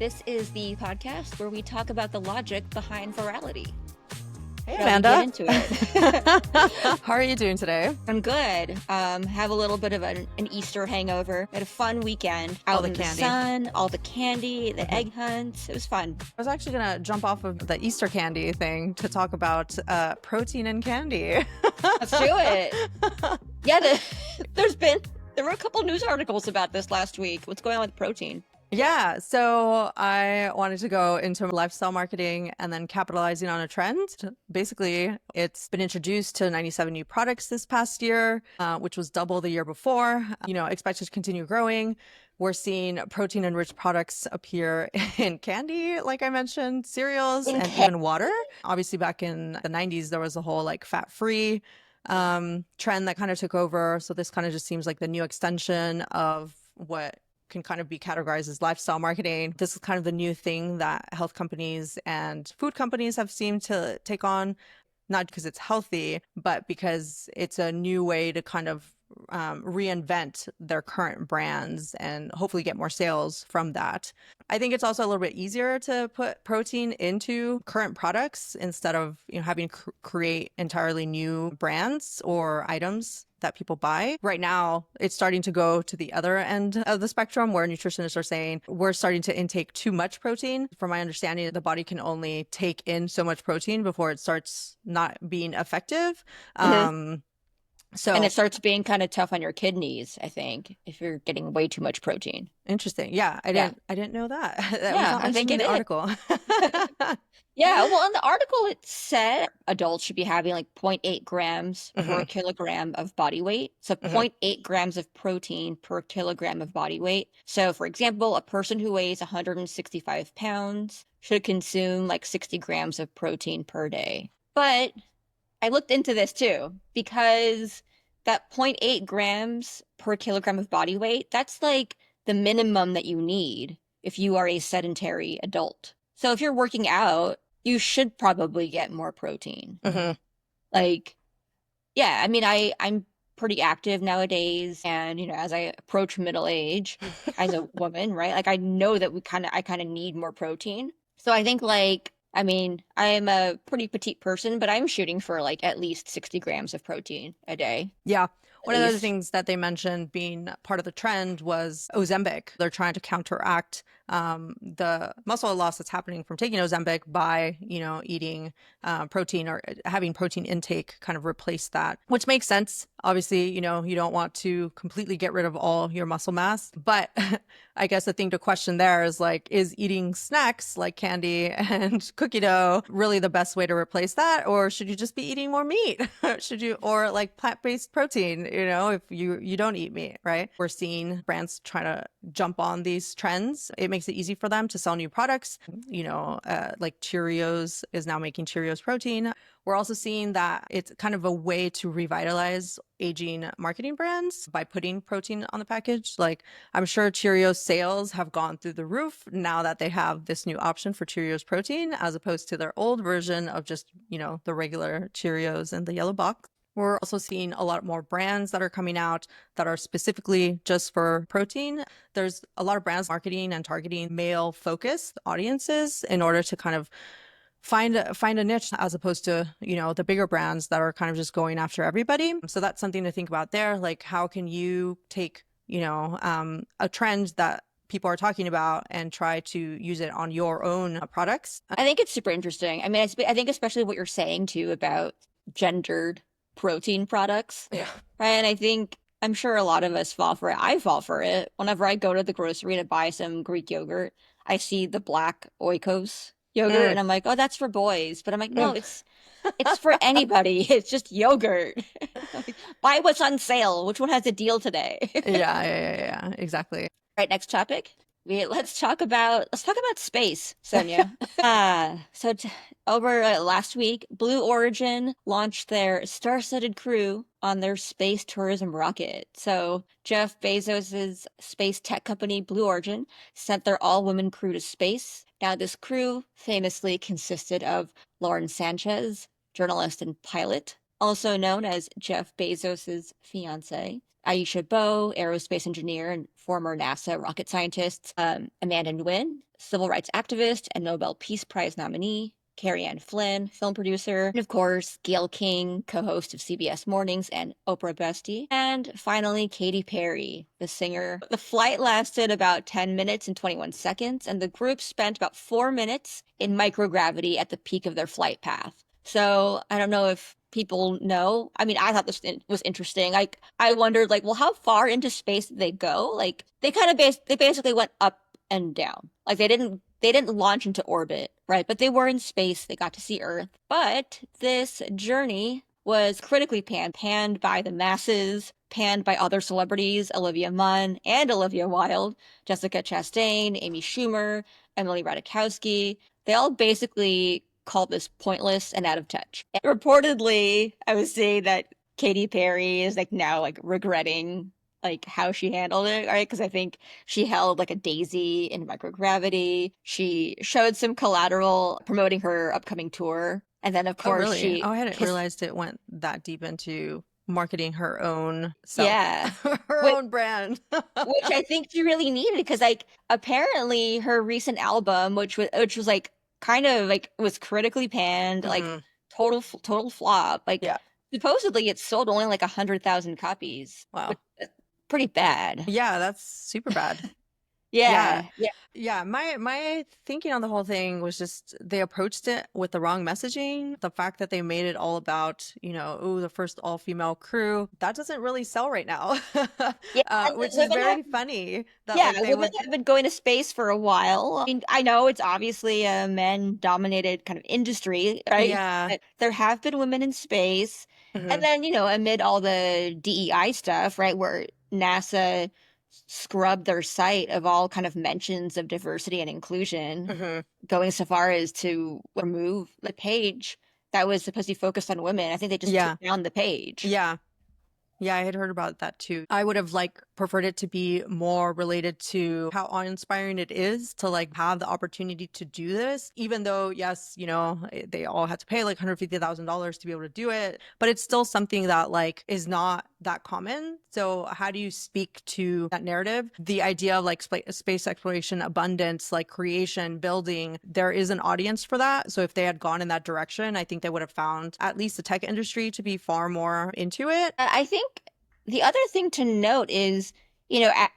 This is the podcast where we talk about the logic behind virality. Hey, Shall we Amanda. get into it? How are you doing today? I'm good. Have a little bit of an Easter hangover. Had a fun weekend. Out All the in candy. the sun, all the candy, the egg hunts. It was fun. I was actually going to jump off of the Easter candy thing to talk about protein and candy. Let's do it. Yeah, there were a couple news articles about this last week. What's going on with protein? Yeah, so I wanted to go into lifestyle marketing and then capitalizing on a trend. Basically, it's been introduced to 97 new products this past year, which was double the year before. Expected to continue growing. We're seeing protein-enriched products appear in candy, like I mentioned, cereals, and even water. Obviously, back in the 90s, there was a whole fat-free trend that kind of took over. So this kind of just seems like the new extension of what can kind of be categorized as lifestyle marketing. This is kind of the new thing that health companies and food companies have seemed to take on, not because it's healthy, but because it's a new way to kind of reinvent their current brands and hopefully get more sales from that. I think it's also a little bit easier to put protein into current products instead of having to create entirely new brands or items that people buy. Right now, it's starting to go to the other end of the spectrum where nutritionists are saying we're starting to intake too much protein. From my understanding, the body can only take in so much protein before it starts not being effective. And it starts being kind of tough on your kidneys, I think, if you're getting way too much protein. Interesting. Yeah, I didn't know that. That was not I think mentioned in it the is. article. Yeah, well, in the article, it said adults should be having 0.8 grams per kilogram of body weight. So 0.8 grams of protein per kilogram of body weight. So, for example, a person who weighs 165 pounds should consume 60 grams of protein per day. But I looked into this too, because that 0.8 grams per kilogram of body weight, that's the minimum that you need if you are a sedentary adult. So if you're working out, you should probably get more protein. Yeah, I mean, I'm pretty active nowadays, and as I approach middle age as a woman, right? I know that I kind of need more protein. So I think I mean, I am a pretty petite person, but I'm shooting for at least 60 grams of protein a day. Yeah. One of the things that they mentioned being part of the trend was Ozempic. They're trying to counteract the muscle loss that's happening from taking Ozempic by, eating protein or having protein intake kind of replace that, which makes sense. Obviously, you don't want to completely get rid of all your muscle mass. But I guess the thing to question there is eating snacks like candy and cookie dough really the best way to replace that? Or should you just be eating more meat? Or plant-based protein, if you don't eat meat, right? We're seeing brands trying to jump on these trends. It makes it easy for them to sell new products. Like Cheerios is now making Cheerios protein. We're also seeing that it's kind of a way to revitalize aging marketing brands by putting protein on the package. I'm sure Cheerios sales have gone through the roof now that they have this new option for Cheerios protein, as opposed to their old version of just, the regular Cheerios in the yellow box. We're also seeing a lot more brands that are coming out that are specifically just for protein. There's a lot of brands marketing and targeting male-focused audiences in order to kind of find a niche, as opposed to, the bigger brands that are kind of just going after everybody. So that's something to think about there. How can you take, a trend that people are talking about and try to use it on your own products? I think it's super interesting. I mean, I think especially what you're saying too about gendered protein products. Yeah. Right. And I'm sure a lot of us fall for it. I fall for it. Whenever I go to the grocery to buy some Greek yogurt, I see the black Oikos yogurt and I'm like, oh, that's for boys. But I'm like, no, it's for anybody. It's just yogurt. Buy what's on sale. Which one has a deal today? Yeah, exactly. Right, next topic. Let's talk about space, Sonia. Over last week, Blue Origin launched their star-studded crew on their space tourism rocket. So Jeff Bezos's space tech company, Blue Origin, sent their all-women crew to space. Now, this crew famously consisted of Lauren Sanchez, journalist and pilot, also known as Jeff Bezos's fiance, Aisha Bowe, aerospace engineer and former NASA rocket scientist, Amanda Nguyen, civil rights activist and Nobel Peace Prize nominee, Carrie Ann Flynn, film producer, and of course, Gayle King, co-host of CBS Mornings and Oprah Bestie, and finally, Katy Perry, the singer. The flight lasted about 10 minutes and 21 seconds, and the group spent about 4 minutes in microgravity at the peak of their flight path. So I don't know if people know. I mean, I thought this was interesting. Like, I wondered, like, well, how far into space did they go? Like, they kind of they basically went up and down. Like, they didn't launch into orbit, right? But they were in space. They got to see Earth. But this journey was critically panned by the masses, panned by other celebrities, Olivia Munn and Olivia Wilde, Jessica Chastain, Amy Schumer, Emily Ratajkowski. They all basically called this pointless and out of touch. And reportedly, I was saying that Katy Perry is like now like regretting like how she handled it, right? Because I think she held like a daisy in microgravity. She showed some collateral promoting her upcoming tour. And then of Oh, course really? she Oh, I hadn't kissed, realized it went that deep into marketing her own self, yeah. her Which own brand. which I think she really needed because like apparently her recent album, which was like kind of like was critically panned, like Hmm. total flop. Like Yeah. supposedly it sold only like 100,000 copies, which Wow. is pretty bad. Yeah, that's super bad. Yeah. Yeah, yeah. Yeah, my thinking on the whole thing was just they approached it with the wrong messaging. The fact that they made it all about, oh, the first all-female crew, that doesn't really sell right now. Yeah, and Which is women have very funny that yeah, like they women would, have been going to space for a while. I mean, I know it's obviously a men-dominated kind of industry, right? yeah. But there have been women in space. And Hmm. then, amid all the DEI stuff, right, where NASA scrubbed their site of all kind of mentions of diversity and inclusion, Hmm. going so far as to remove the page that was supposed to be focused on women. I think they just took Yeah. down the page. Yeah. Yeah, I had heard about that too. I would have like preferred it to be more related to how awe-inspiring it is to like have the opportunity to do this, even though, yes, they all had to pay like $150,000 to be able to do it, but it's still something that like is not that common. So how do you speak to that narrative? The idea of like space exploration, abundance, like creation, building, there is an audience for that. So if they had gone in that direction, I think they would have found at least the tech industry to be far more into it. I think the other thing to note is,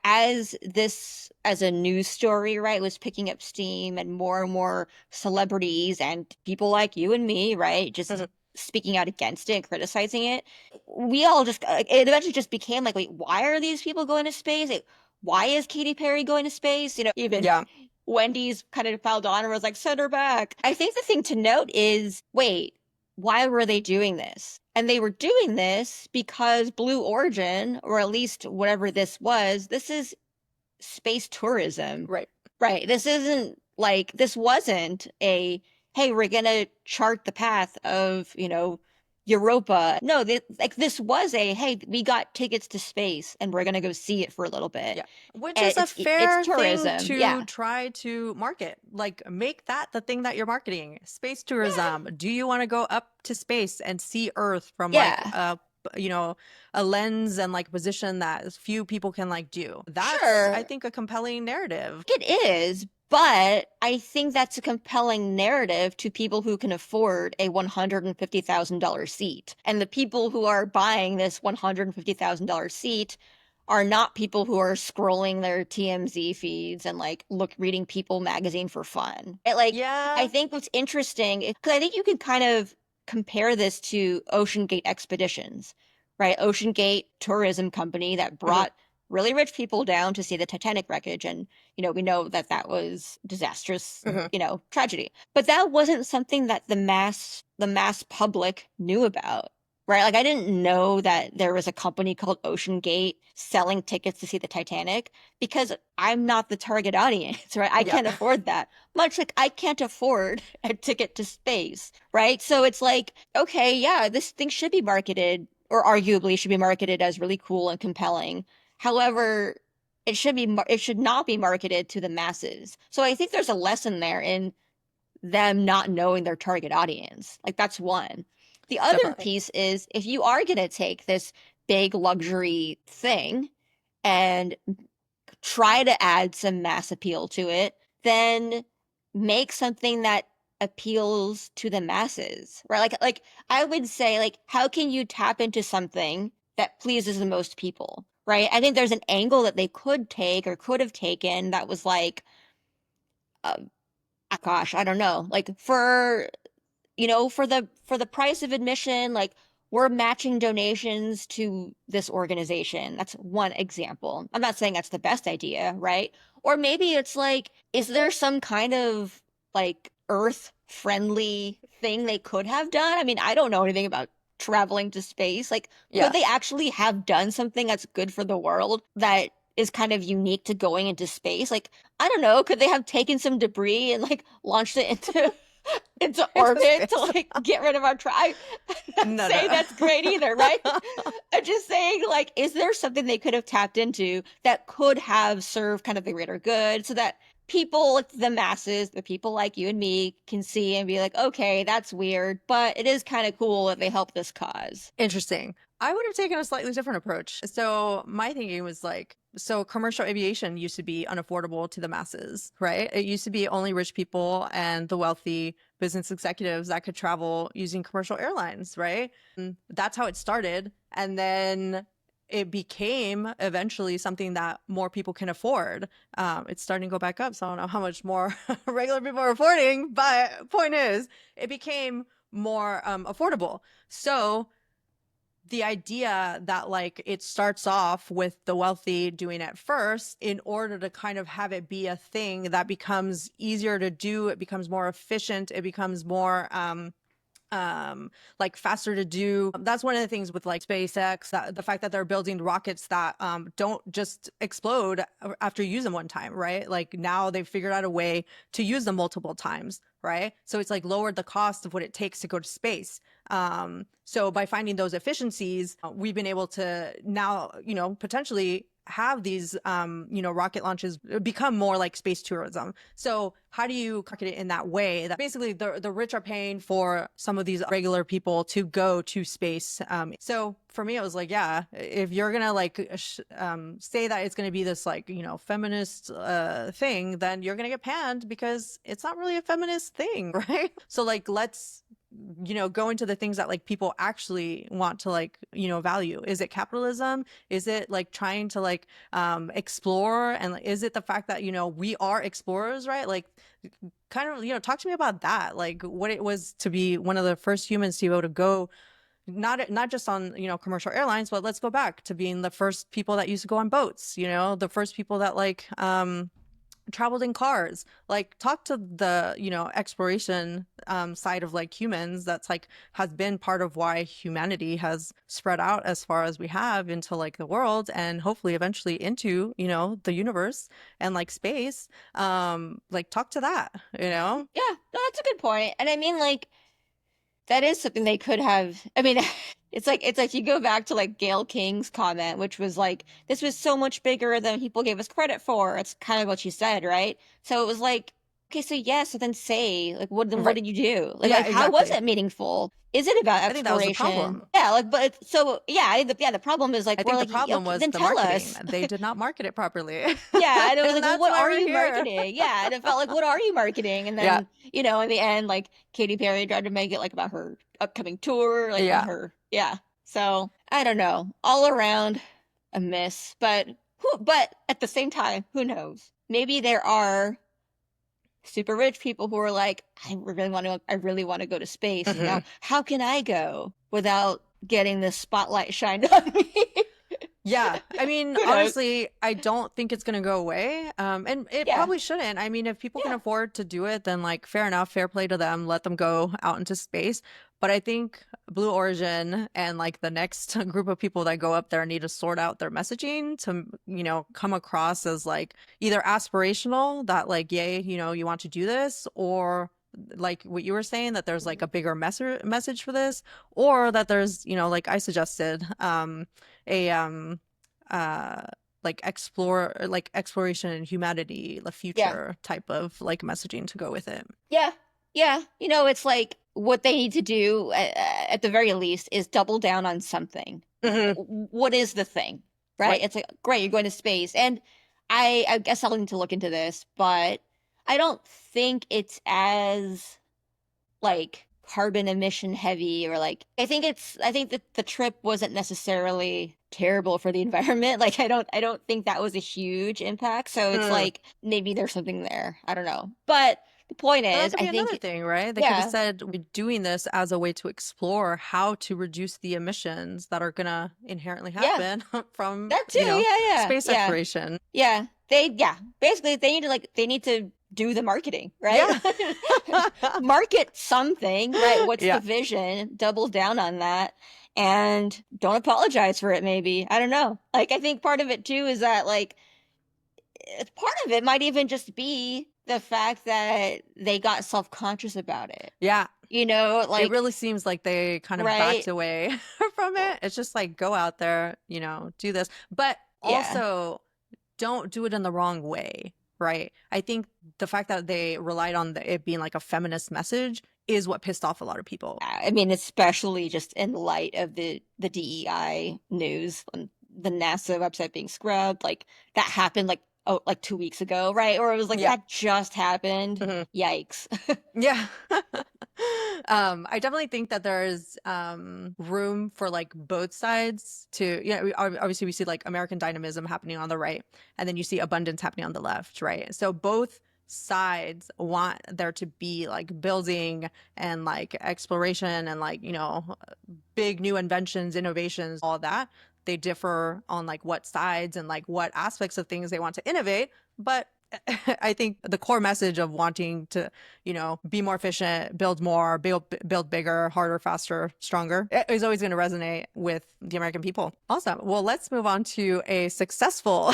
as this, as a news story, right, was picking up steam and more celebrities and people like you and me, right, just Mhm. speaking out against it, criticizing it, we all just, it eventually just became like, wait, why are these people going to space? Like, why is Katy Perry going to space? Even Yeah. Wendy's kind of piled on and was like, send her back. I think the thing to note is, wait, why were they doing this? And they were doing this because Blue Origin, or at least whatever this is space tourism, Right. right? This wasn't a, hey, we're gonna chart the path of, Europa. No, this was a, hey, we got tickets to space and we're gonna go see it for a little bit. Yeah. Which And is a it's fair thing tourism. to Yeah. try to market. Like, make that the thing that you're marketing. Space Yeah. tourism. Do you want to go up to space and see Earth from like Yeah. you know, a lens and like position that few people can like do? That's, I Sure. think, a compelling narrative. It is, but I think that's a compelling narrative to people who can afford a $150,000 seat. And the people who are buying this $150,000 seat are not people who are scrolling their TMZ feeds and like reading People magazine for fun. I Yeah. think what's interesting, because I think you can kind of compare this to Ocean Gate Expeditions, right? Ocean Gate tourism company that Hmm. brought really rich people down to see the Titanic wreckage. And, we know that that was disastrous, Hmm. tragedy. But that wasn't something that the mass public knew about, right? Like I didn't know that there was a company called Ocean Gate selling tickets to see the Titanic because I'm not the target audience, right? I Yeah. can't afford that. Much like I can't afford a ticket to space, right? So it's like, okay, yeah, this thing should be marketed, or arguably should be marketed as really cool and compelling. However, it should not be marketed to the masses. So I think there's a lesson there in them not knowing their target audience. Like that's one. The other Definitely. piece is if you are going to take this big luxury thing and try to add some mass appeal to it, then make something that appeals to the masses, right? Like I would say, like, how can you tap into something that pleases the most people, right? I think there's an angle that they could take or could have taken that was like, uh, gosh, I don't know, like for the price of admission, like we're matching donations to this organization. That's one example. I'm not saying that's the best idea, right? Or maybe it's like, is there some kind of like earth friendly thing they could have done? I mean, I don't know anything about traveling to space. Like, could Yeah. they actually have done something that's good for the world that is kind of unique to going into space? Like, I don't know, could they have taken some debris and like launched it into Into orbit to space. like get rid of our tribe? I'm not No, no. saying that's great either, right? I'm just saying, like, is there something they could have tapped into that could have served kind of the greater good so that people, like the masses, the people like you and me, can see and be like, okay, that's weird, but it is kind of cool that they help this cause. Interesting. I would have taken a slightly different approach. So my thinking was like, so commercial aviation used to be unaffordable to the masses, right? It used to be only rich people and the wealthy business executives that could travel using commercial airlines, right? And that's how it started. And then it became eventually something that more people can afford. It's starting to go back up. So I don't know how much more regular people are affording, but point is, it became more affordable. So the idea that like it starts off with the wealthy doing it first in order to kind of have it be a thing that becomes easier to do, it becomes more efficient, it becomes more like faster to do. That's one of the things with like SpaceX, that the fact that they're building rockets that don't just explode after you use them one time, right? Like now they've figured out a way to use them multiple times, right? So it's like lowered the cost of what it takes to go to space. So by finding those efficiencies, we've been able to now, you know, potentially have these you know, rocket launches become more like space tourism. So how do you market it in that way that basically the rich are paying for some of these regular people to go to space? So for me, it was like, yeah, if you're gonna like say that it's gonna be this like, you know, feminist thing, then you're gonna get panned because it's not really a feminist thing, right? So like, let's, you know, go into the things that like people actually want to like, you know, value. Is it capitalism? Is it like trying to like explore? And like, is it the fact that, you know, we are explorers, right? Like kind of, you know, talk to me about that, like what it was to be one of the first humans to be able to go, not just on, you know, commercial airlines, but let's go back to being the first people that used to go on boats, you know, the first people that like traveled in cars. Like talk to the, you know, exploration side of like humans. That's like has been part of why humanity has spread out as far as we have into like the world and hopefully eventually into, you know, the universe and like space. Like talk to that, you know. Yeah, no, that's a good point. And I mean, like, that is something they could have. I mean, it's like you go back to like Gail King's comment, which was like, this was so much bigger than people gave us credit for. It's kind of what she said, right? So it was like, okay, so yes, so then say, like, what then what Right. did you do? Yeah, Like how was exactly. it meaningful? Is it about I think that was the exploration? problem. Yeah, like, but so yeah, yeah, the problem is like, I we're think the like, problem okay, was then the tell marketing. us. They did not market it properly. Yeah, and it was And like, well, that's what why are we're you here. marketing? Yeah, and it felt like, what are you marketing? And Yeah. then, you know, in the end, like Katy Perry tried to make it like about her upcoming tour, like and Yeah. her, yeah. So I don't know, all around a miss, but but at the same time, who knows? Maybe there are super rich people who are like, I really want to go to space. And now, Mhm. how can I go without getting the spotlight shined on me? Yeah, I mean, Who knows? honestly, I don't think it's gonna go away. And it Yeah, probably shouldn't. I mean, if people can yeah, afford to do it, then like fair enough, fair play to them, let them go out into space. But I think Blue Origin and like the next group of people that go up there need to sort out their messaging to, you know, come across as like either aspirational, that like, yay, you know, you want to do this, or like what you were saying, that there's like a bigger message for this, or that there's, you know, like I suggested, a uh like exploration in humanity, the yeah. future type of like messaging to go with it. Yeah. Yeah. You know, it's like what they need to do at the very least is double down on something. Hmm. What is the thing? Right? Right. It's like, great, you're going to space. And I guess I'll need to look into this, but I don't think it's as like carbon emission heavy, or like I think that the trip wasn't necessarily terrible for the environment. Like I don't think that was a huge impact. So it's Mm. like maybe there's something there. I don't know. But the point But that is, could I be another think thing, right? They could have yeah, said we're doing this as a way to explore how to reduce the emissions that are gonna inherently yeah, happen from, that too. Yeah, yeah, space yeah. exploration. Yeah. Basically they need to do the marketing, right? Yeah. Market something, right? What's the Yeah. vision? Double down on that and don't apologize for it maybe. I don't know. Like I think part of it too is that like part of it might even just be the fact that they got self-conscious about it. Yeah. You know, It like really seems like they kind of backed right? away from it. It's just like go out there, do this. But Yeah. also don't do it in the wrong way, right? I think the fact that they relied on it being like a feminist message is what pissed off a lot of people. I mean, especially just in light of the DEI news and the NASA website being scrubbed, like that happened like oh like 2 weeks ago, right? Or it was like Yeah. that just happened. Mhm. Yikes. Yeah. I definitely think that there's room for like both sides to, obviously we see like American dynamism happening on the right, and then you see abundance happening on the left, right? So both sides want there to be like building and like exploration and like, big new inventions, innovations, all that. They differ on like what sides and like what aspects of things they want to innovate, but I think the core message of wanting to, be more efficient, build more, build bigger, harder, faster, stronger is always going to resonate with the American people. Awesome. Well, let's move on to a successful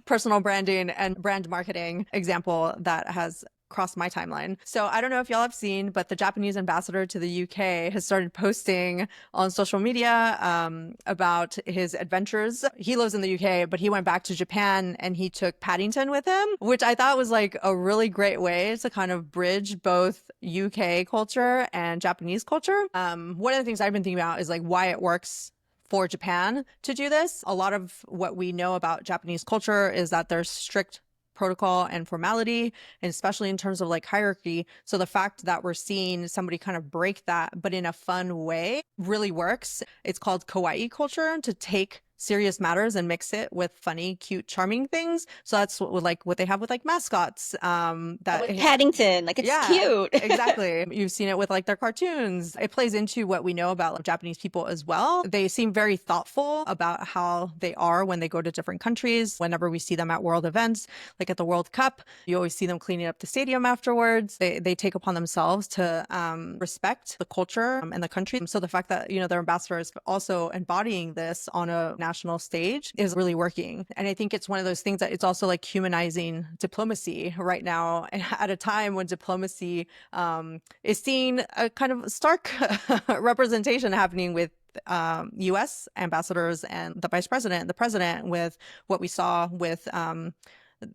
personal branding and brand marketing example that has crossed my timeline. So I don't know if y'all have seen, but the Japanese ambassador to the UK has started posting on social media about his adventures. He lives in the UK, but he went back to Japan and he took Paddington with him, which I thought was like a really great way to kind of bridge both UK culture and Japanese culture. One of the things I've been thinking about is like why it works for Japan to do this. A lot of what we know about Japanese culture is that there's strict protocol and formality, and especially in terms of like hierarchy. So the fact that we're seeing somebody kind of break that, but in a fun way, really works. It's called kawaii culture, to take serious matters and mix it with funny, cute, charming things. So that's what they have with like mascots. With Paddington, like it's Yeah, cute. exactly. You've seen it with like their cartoons. It plays into what we know about like, Japanese people as well. They seem very thoughtful about how they are when they go to different countries. Whenever we see them at world events, like at the World Cup, you always see them cleaning up the stadium afterwards. They take upon themselves to respect the culture and the country. So the fact that, their ambassador is also embodying this on a national stage is really working. And I think it's one of those things that it's also like humanizing diplomacy right now at a time when diplomacy is seeing a kind of stark representation happening with US ambassadors and the vice president, the president, with what we saw with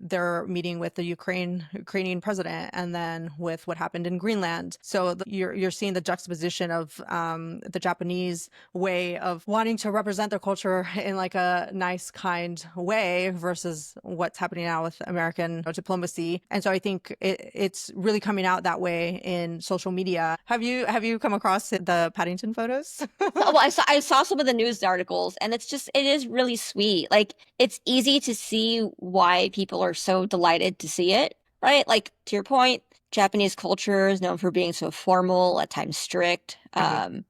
their meeting with the Ukrainian president, and then with what happened in Greenland. So you're seeing the juxtaposition of the Japanese way of wanting to represent their culture in like a nice, kind way versus what's happening now with American diplomacy. And so I think it's really coming out that way in social media. Have you come across the Paddington photos? Well, I saw some of the news articles, and it is really sweet. Like it's easy to see why people are so delighted to see it, right? Like to your point, Japanese culture is known for being so formal, at times strict. Mhm.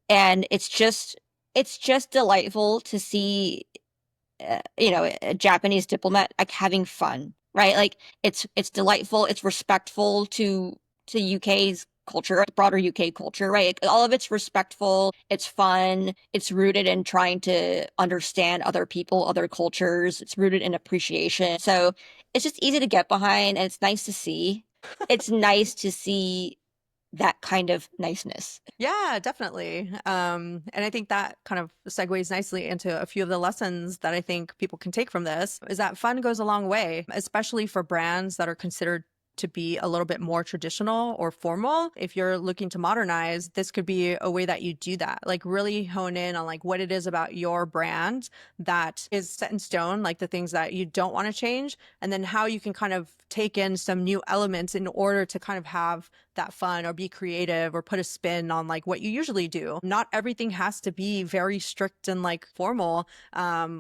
And it's just delightful to see a Japanese diplomat like having fun, right? Like it's delightful, it's respectful to UK's culture, broader UK culture, right? Like, all of it's respectful, it's fun, it's rooted in trying to understand other people, other cultures, it's rooted in appreciation. So it's just easy to get behind and it's nice to see. It's nice to see that kind of niceness. Yeah, definitely. And I think that kind of segues nicely into a few of the lessons that I think people can take from this is that fun goes a long way, especially for brands that are considered to be a little bit more traditional or formal. If you're looking to modernize, this could be a way that you do that. Like really hone in on like what it is about your brand that is set in stone, like the things that you don't want to change, and then how you can kind of take in some new elements in order to kind of have that fun or be creative or put a spin on like what you usually do. Not everything has to be very strict and like formal.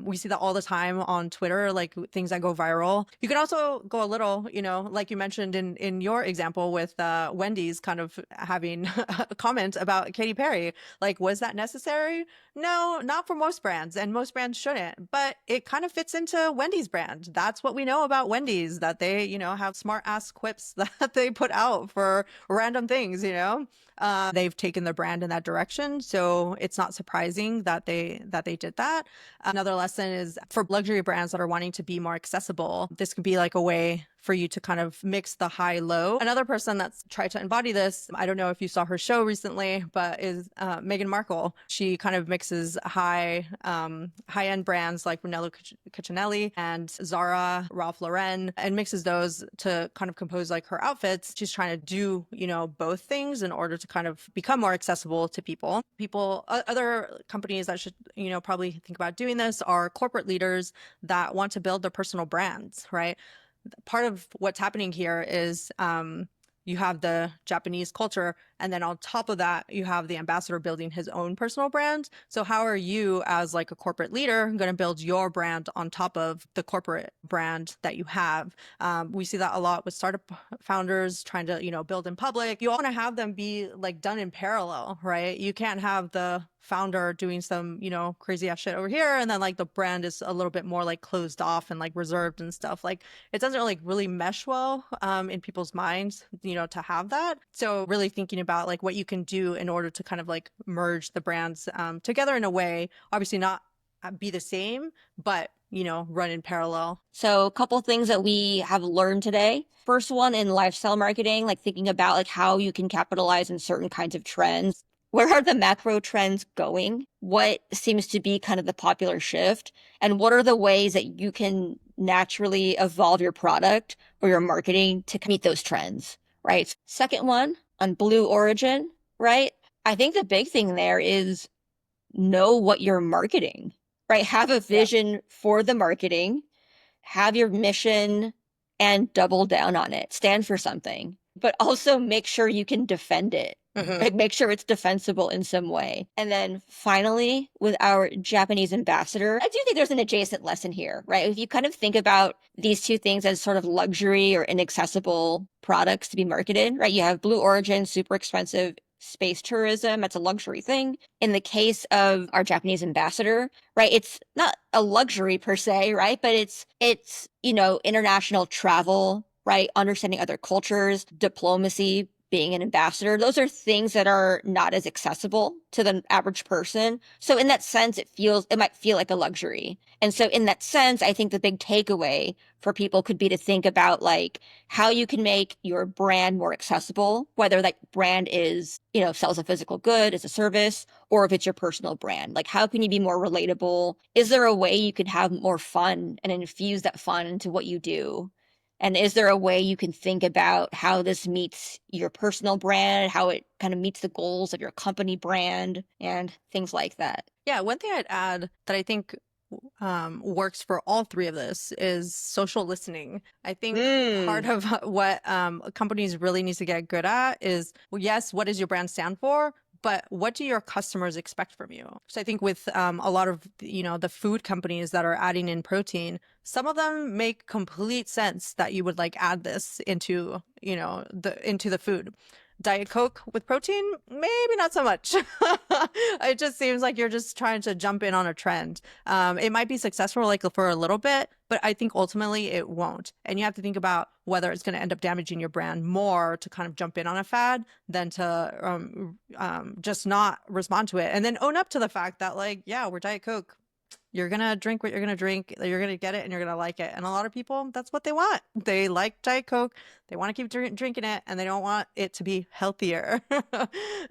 We see that all the time on Twitter, like things that go viral. You can also go a little, like you mentioned in your example with Wendy's kind of having a comment about Katy Perry. Like, was that necessary? No, not for most brands, and most brands shouldn't, but it kind of fits into Wendy's brand. That's what we know about Wendy's, that they, have smart ass quips that they put out for random things, they've taken the brand in that direction. So it's not surprising that they did that. Another lesson is for luxury brands that are wanting to be more accessible. This could be like a way for you to kind of mix the high low. Another person that's tried to embody this, I don't know if you saw her show recently, but is Meghan Markle. She kind of mixes high-end brands like Brunello Cucinelli and Zara, Ralph Lauren, and mixes those to kind of compose like her outfits. She's trying to do, both things in order to kind of become more accessible to people. Other companies that should, probably think about doing this are corporate leaders that want to build their personal brands, right? Part of what's happening here is you have the Japanese culture, and then on top of that, you have the ambassador building his own personal brand. So how are you as like a corporate leader going to build your brand on top of the corporate brand that you have? We see that a lot with startup founders trying to, build in public. You want to have them be like done in parallel, right? You can't have the founder doing some, crazy ass shit over here, and then like the brand is a little bit more like closed off and like reserved and stuff. Like it doesn't really mesh well in people's minds, to have that. So really thinking about like what you can do in order to kind of like merge the brands together in a way, obviously not be the same, but run in parallel. So a couple things that we have learned today. First one, in lifestyle marketing, like thinking about like how you can capitalize in certain kinds of trends. Where are the macro trends going? What seems to be kind of the popular shift? And what are the ways that you can naturally evolve your product or your marketing to meet those trends, right? Second one, on Blue Origin, right? I think the big thing there is know what you're marketing, right? Have a vision for the marketing, have your mission, and double down on it. Stand for something, but also make sure you can defend it. Like make sure it's defensible in some way. And then finally, with our Japanese ambassador, I do think there's an adjacent lesson here, right? If you kind of think about these two things as sort of luxury or inaccessible products to be marketed, right? You have Blue Origin, super expensive space tourism. That's a luxury thing. In the case of our Japanese ambassador, right? It's not a luxury per se, right? But it's, international travel, right? Understanding other cultures, diplomacy, being an ambassador. Those are things that are not as accessible to the average person. So in that sense, it might feel like a luxury. And so in that sense, I think the big takeaway for people could be to think about like how you can make your brand more accessible, whether that brand is, sells a physical good, is a service, or if it's your personal brand. Like how can you be more relatable? Is there a way you could have more fun and infuse that fun into what you do? And is there a way you can think about how this meets your personal brand, how it kind of meets the goals of your company brand, and things like that? Yeah, one thing I'd add that I think works for all three of this is social listening. I think part of what companies really need to get good at is, well, yes, what does your brand stand for? But what do your customers expect from you? So I think with a lot of, the food companies that are adding in protein, some of them make complete sense that you would like add this into, into the food. Diet Coke with protein, maybe not so much. It just seems like you're just trying to jump in on a trend. It might be successful like for a little bit, but I think ultimately it won't. And you have to think about whether it's going to end up damaging your brand more to kind of jump in on a fad than to just not respond to it. And then own up to the fact that like, yeah, we're Diet Coke. You're going to drink what you're going to drink. You're going to get it and you're going to like it. And a lot of people, that's what they want. They like Diet Coke. They want to keep drinking it and they don't want it to be healthier.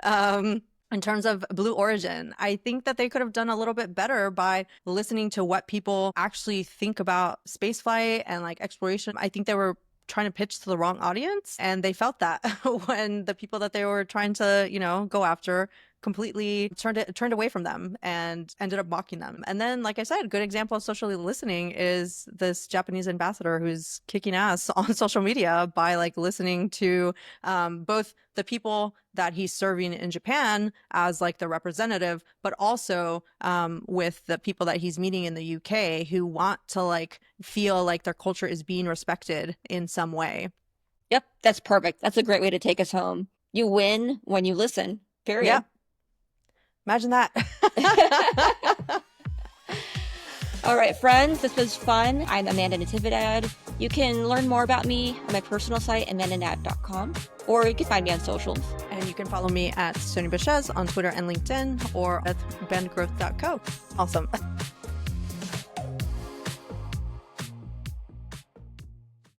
In terms of Blue Origin, I think that they could have done a little bit better by listening to what people actually think about spaceflight and like exploration. I think they were trying to pitch to the wrong audience. And they felt that when the people that they were trying to, go after completely turned away from them and ended up mocking them. And then, like I said, a good example of socially listening is this Japanese ambassador who's kicking ass on social media by like listening to both the people that he's serving in Japan as like the representative, but also with the people that he's meeting in the UK who want to like feel like their culture is being respected in some way. Yep, that's perfect. That's a great way to take us home. You win when you listen, period. Yeah. Imagine that. All right, friends, this was fun. I'm Amanda Natividad. You can learn more about me on my personal site, amandanat.com, or you can find me on socials. And you can follow me at Sony Bechez on Twitter and LinkedIn, or at bandgrowth.co. Awesome.